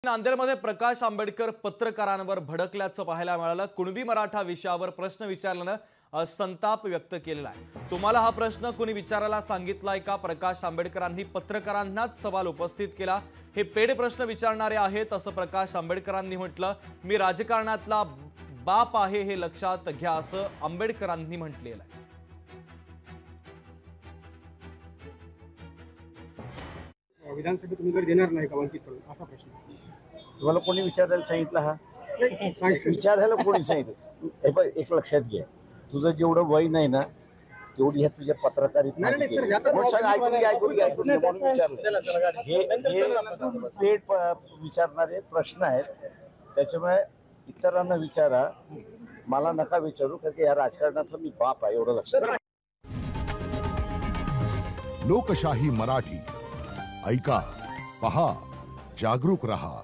नांदेडमध्ये प्रकाश आंबेडकर पत्रकारांवर भडकल्याचं पाहायला मिळालं। कुणबी मराठा विषयावर प्रश्न विचारल्यानं संताप व्यक्त केलेला आहे। तुम्हाला हा प्रश्न कोणी विचारायला सांगितलाय का? प्रकाश आंबेडकरांनी पत्रकारांनाच सवाल उपस्थित केला। हे पेड प्रश्न विचारणारे आहेत असं प्रकाश आंबेडकरांनी म्हटलं। मी राजकारणातला बाप आहे हे लक्षात घ्या असं आंबेडकरांनी म्हटलेलं आहे। विधानसभेत उमेदवारी देणार नाही का वंचित करून असा प्रश्न तुम्हाला कोणी विचारायला सांगितलं? हा विचारायला कोणी सांगितलं? हे बघ, एक लक्षात घ्या, तुझं जेवढं वय नाही ना तेवढी ह्या तुझ्या पत्रकारित पेट विचारणारे प्रश्न आहेत, त्याच्यामुळे इतरांना विचारा, मला नका विचारू, कारण की या राजकारणातलं मी बाप आहे एवढं लक्षात। लोकशाही मराठी ऐका, पहा, जागरूक रहा।